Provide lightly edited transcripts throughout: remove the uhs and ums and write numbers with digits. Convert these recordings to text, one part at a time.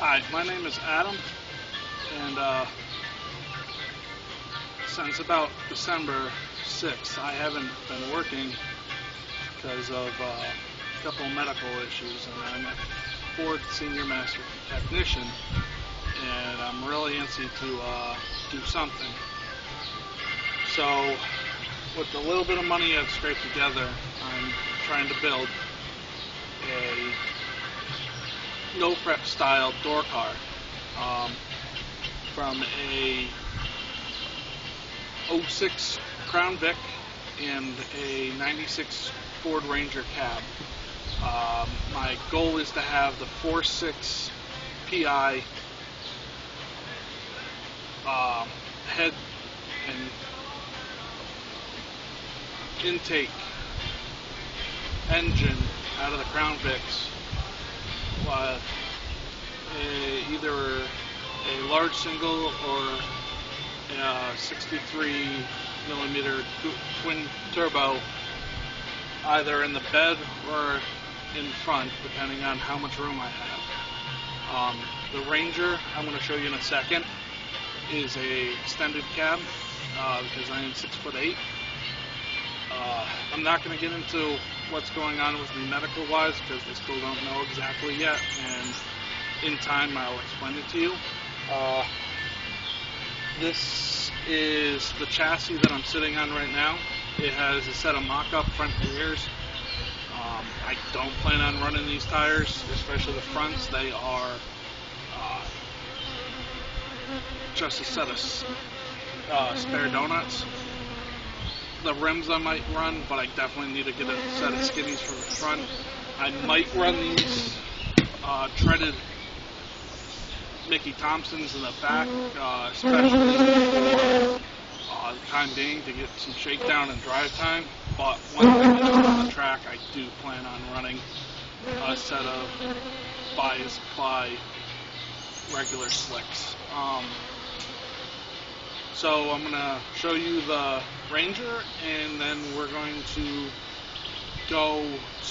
Hi, my name is Adam, and since about December 6th, I haven't been working because of a couple of medical issues, and I'm a Ford Senior Master Technician, and I'm really antsy to do something. So, with the little bit of money I've scraped together, I'm trying to build a no-prep style door car from a 06 Crown Vic and a 96 Ford Ranger cab. My goal is to have the 4.6 PI head and intake engine out of the Crown Vics with either a large single or a 63 millimeter twin turbo, either in the bed or in front, depending on how much room I have. The Ranger, I'm going to show you in a second, is a extended cab because I am 6'8". I'm not going to get into what's going on with me medical-wise because they still don't know exactly yet, and in time I'll explain it to you. This is the chassis that I'm sitting on right now. It has a set of mock-up front rears. I don't plan on running these tires, especially the fronts. They are just a set of spare donuts. The rims I might run, but I definitely need to get a set of skinnies for the front. I might run these treaded Mickey Thompsons in the back, especially for the time being to get some shakedown and drive time. But once I get on the track, I do plan on running a set of Bias Ply regular slicks. So I'm going to show you the Ranger, and then we're going to go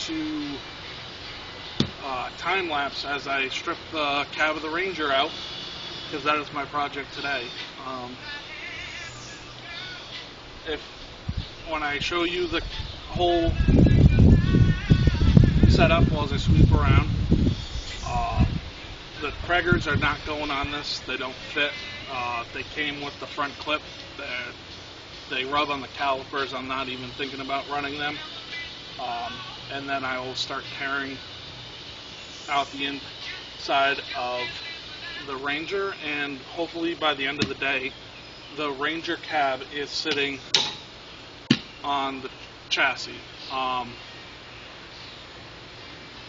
to time lapse as I strip the cab of the Ranger out, because that is my project today. When I show you the whole setup as I sweep around, the Craigers are not going on this. They don't fit. They came with the front clip. They rub on the calipers. I'm not even thinking about running them. And then I will start tearing out the inside of the Ranger, and hopefully by the end of the day, the Ranger cab is sitting on the chassis.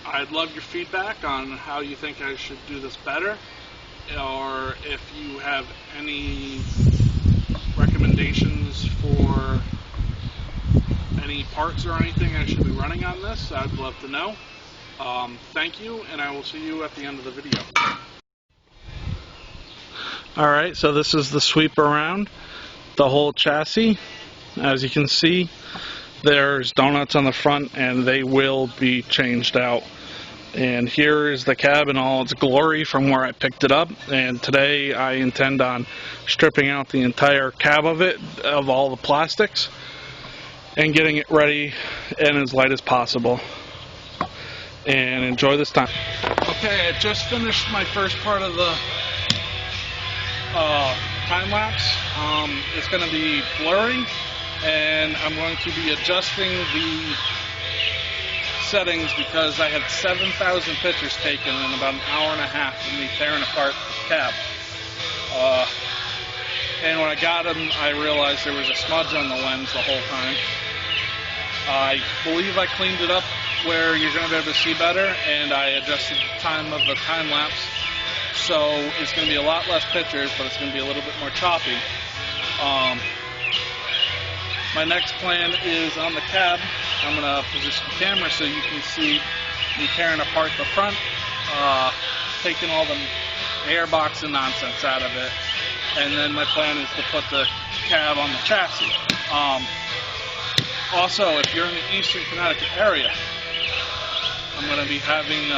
I'd love your feedback on how you think I should do this better, or if you have any recommendations for any parts or anything I should be running on this. I'd love to know. Thank you, and I will see you at the end of the video. Alright, so this is the sweep around the whole chassis. As you can see, there's donuts on the front, and they will be changed out. And here is the cab in all its glory from where I picked it up, and today I intend on stripping out the entire cab of it, of all the plastics, and getting it ready and as light as possible. And enjoy this time. Okay, I just finished my first part of the time lapse. It's going to be blurry, and I'm going to be adjusting the settings because I had 7,000 pictures taken in about an hour and a half of me tearing apart the cab. And when I got them, I realized there was a smudge on the lens the whole time. I believe I cleaned it up where you're going to be able to see better, and I adjusted the time of the time lapse, so it's going to be a lot less pictures, but it's going to be a little bit more choppy. My next plan is on the cab. I'm going to position the camera so you can see me tearing apart the front, taking all the airbox and nonsense out of it, and then my plan is to put the cab on the chassis. Also, if you're in the Eastern Connecticut area, I'm going to be having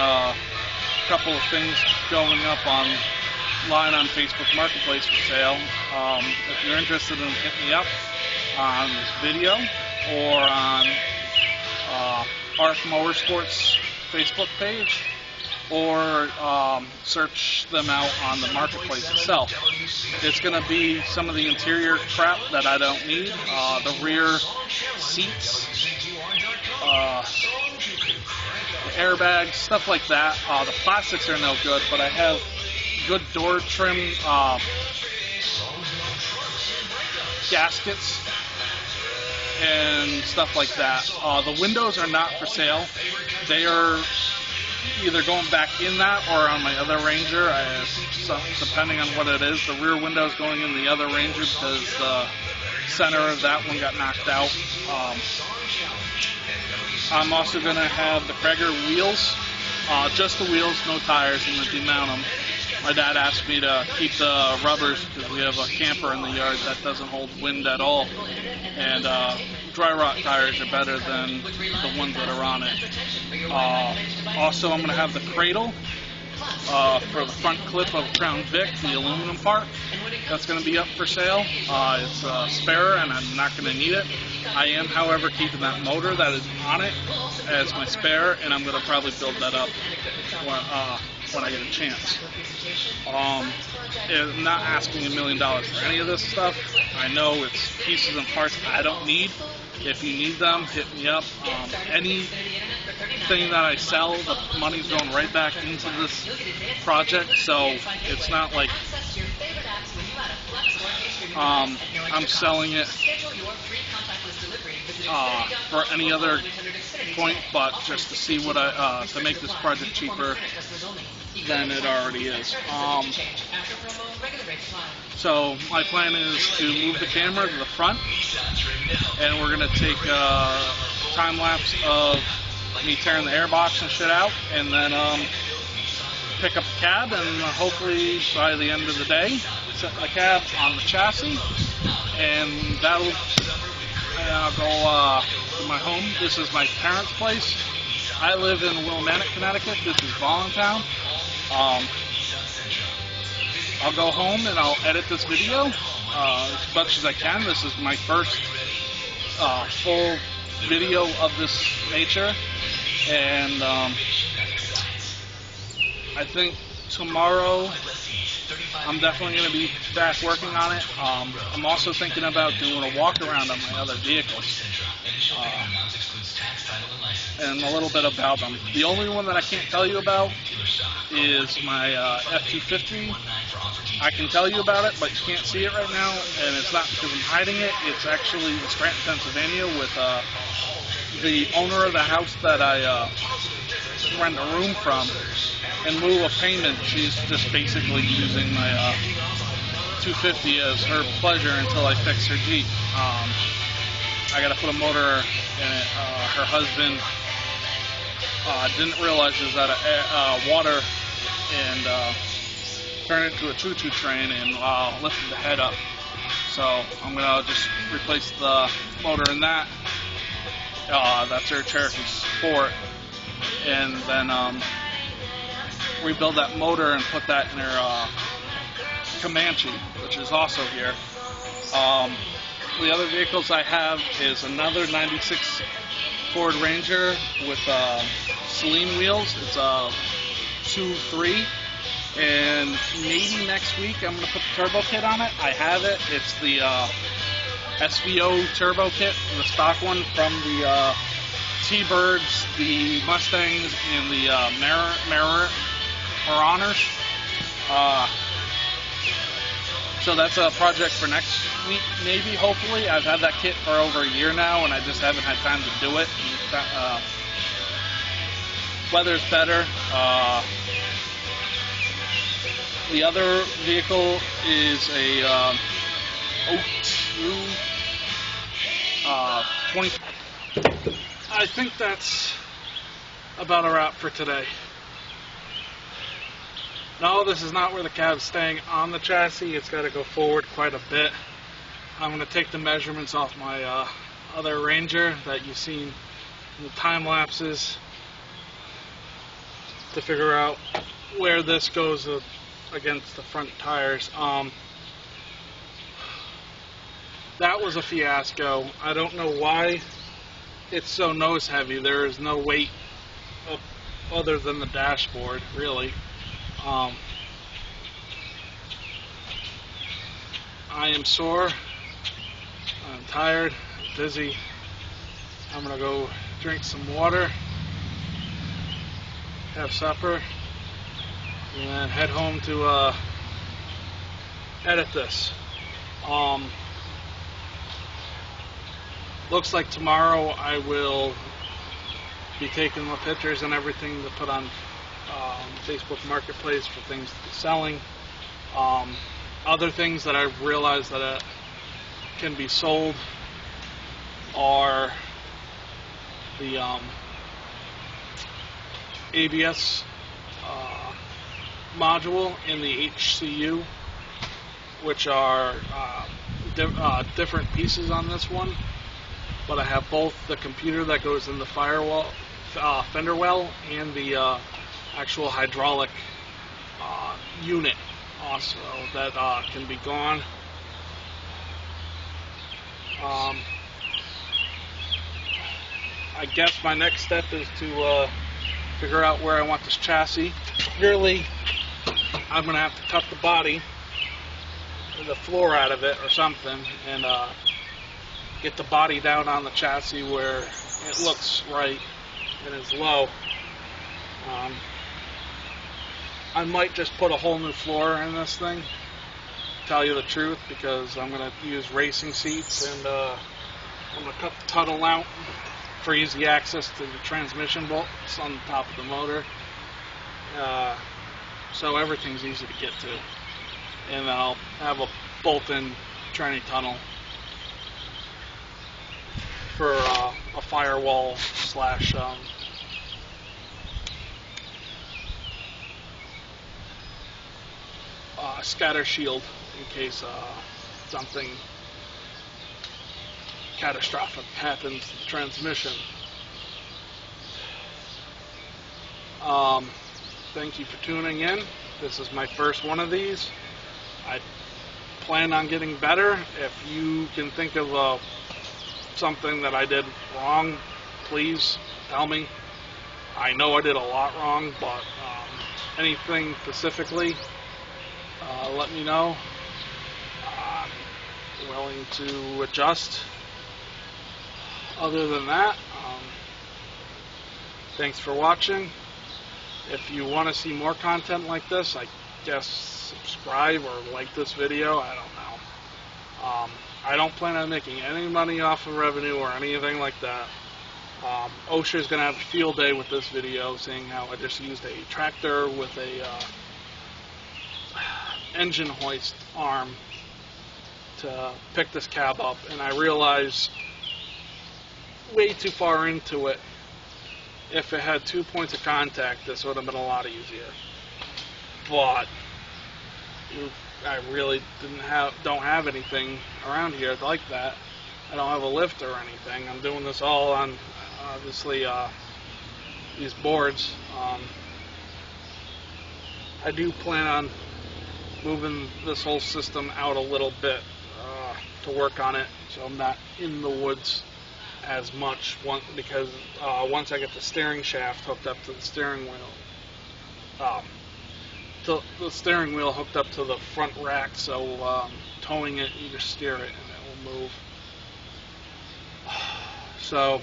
couple of things going up online on Facebook Marketplace for sale. If you're interested in hitting me up on this video or on Arc Motorsports Facebook page, or search them out on the marketplace itself. It's going to be some of the interior crap that I don't need, the rear seats, the airbags, stuff like that. The plastics are no good, but I have good door trim gaskets and stuff like that. The windows are not for sale. They are either going back in that or on my other Ranger, depending on what it is. The rear window is going in the other Ranger because the center of that one got knocked out. I'm also going to have the Cragar wheels, just the wheels, no tires, and then demount them. My dad asked me to keep the rubbers because we have a camper in the yard that doesn't hold wind at all, and dry rot tires are better than the ones that are on it. Also, I'm going to have the cradle for the front clip of Crown Vic, the aluminum part. That's going to be up for sale. It's a spare, and I'm not going to need it. I am, however, keeping that motor that is on it as my spare, and I'm going to probably build that up when I get a chance. I'm not asking $1 million for any of this stuff. I know it's pieces and parts I don't need. If you need them, hit me up. Anything that I sell, the money's going right back into this project, so it's not like I'm selling it for any other point, but just to see what to make this project cheaper than it already is. So my plan is to move the camera to the front, and we're going to take a time lapse of me tearing the airbox and shit out, and then pick up the cab, and hopefully by the end of the day set the cab on the chassis, and that'll go to my home. This is my parents' place. I live in Willimantic, Connecticut. This is Voluntown. I'll go home and I'll edit this video as much as I can. This is my first full video of this nature, and I think tomorrow I'm definitely going to be back working on it. I'm also thinking about doing a walk around on my other vehicles and a little bit about them. The only one that I can't tell you about is my F-250. I can tell you about it, but you can't see it right now, and it's not because I'm hiding it. It's actually in Scranton, Pennsylvania, with the owner of the house that I rent a room from. In lieu of payment, she's just basically using my 250 as her pleasure until I fix her Jeep. I got to put a motor in it. Her husband didn't realize it was out of water, and turned it into a choo-choo train and lifted the head up. So I'm going to just replace the motor in that. That's her Cherokee Sport. And then rebuild that motor and put that in her Comanche, which is also here. The other vehicles I have is another 96 Ford Ranger with Celine wheels. It's a 2.3, and maybe next week I'm going to put the turbo kit on it. I have it. It's the SVO turbo kit, the stock one from the T-Birds, the Mustangs, and the Mariners. So that's a project for next week, maybe, hopefully. I've had that kit for over a year now, and I just haven't had time to do it. Weather's better. The other vehicle is a 02 20. I think that's about a wrap for today. No, this is not where the cab's staying on the chassis. It's got to go forward quite a bit. I'm going to take the measurements off my other Ranger that you've seen in the time lapses to figure out where this goes against the front tires. That was a fiasco. I don't know why it's so nose heavy. There is no weight up other than the dashboard, really. I am sore. I'm tired. I'm dizzy. I'm gonna go drink some water, have supper, and head home to edit this. Looks like tomorrow I will be taking the pictures and everything to put on Facebook Marketplace for things to be selling. Other things that I've realized that can be sold are the ABS module and the HCU, which are different pieces on this one. But I have both the computer that goes in the firewall, fender well, and the actual hydraulic unit also that can be gone. I guess my next step is to figure out where I want this chassis. Really, I'm going to have to cut the body, the floor out of it or something, and get the body down on the chassis where it looks right and is low. I might just put a whole new floor in this thing, tell you the truth, because I'm going to use racing seats, and I'm going to cut the tunnel out for easy access to the transmission bolts on the top of the motor, so everything's easy to get to. And then I'll have a bolt-in tranny tunnel for a firewall slash scatter shield in case something catastrophic happens to the transmission. Thank you for tuning in. This is my first one of these. I plan on getting better. If you can think of something that I did wrong, please tell me. I know I did a lot wrong, but anything specifically, let me know. I'm willing to adjust. Other than that, thanks for watching. If you want to see more content like this, I guess subscribe or like this video. I don't know. I don't plan on making any money off of revenue or anything like that. OSHA's going to have a field day with this video, seeing how I just used a tractor with a engine hoist arm to pick this cab up, and I realized way too far into it, if it had 2 points of contact, this would have been a lot easier. But I really don't have anything around here like that. I don't have a lift or anything. I'm doing this all on obviously these boards. I do plan on moving this whole system out a little bit to work on it, so I'm not in the woods as much, because once I get the steering shaft hooked up to the steering wheel, the steering wheel hooked up to the front rack, so towing it, you just steer it and it will move. So,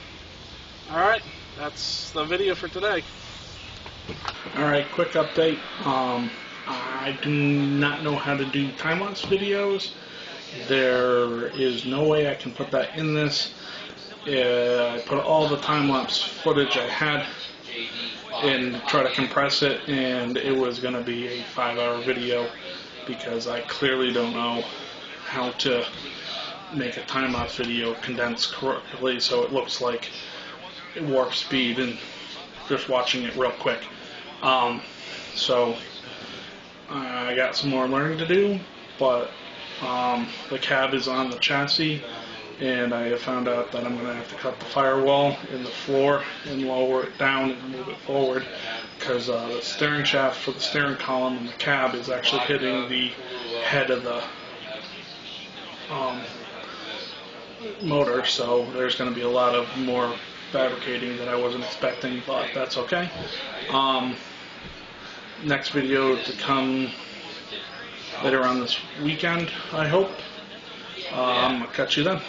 alright, that's the video for today. Alright, quick update. I do not know how to do time-lapse videos. There is no way I can put that in this. I put all the time-lapse footage I had and try to compress it, and it was going to be a 5-hour video because I clearly don't know how to make a time-lapse video condense correctly so it looks like warp speed and just watching it real quick. So I got some more learning to do, but the cab is on the chassis, and I have found out that I'm going to have to cut the firewall in the floor and lower it down and move it forward, because the steering shaft for the steering column in the cab is actually hitting the head of the motor, so there's going to be a lot of more fabricating that I wasn't expecting, but that's okay. Next video to come later on this weekend, I hope. I'm going to catch you then.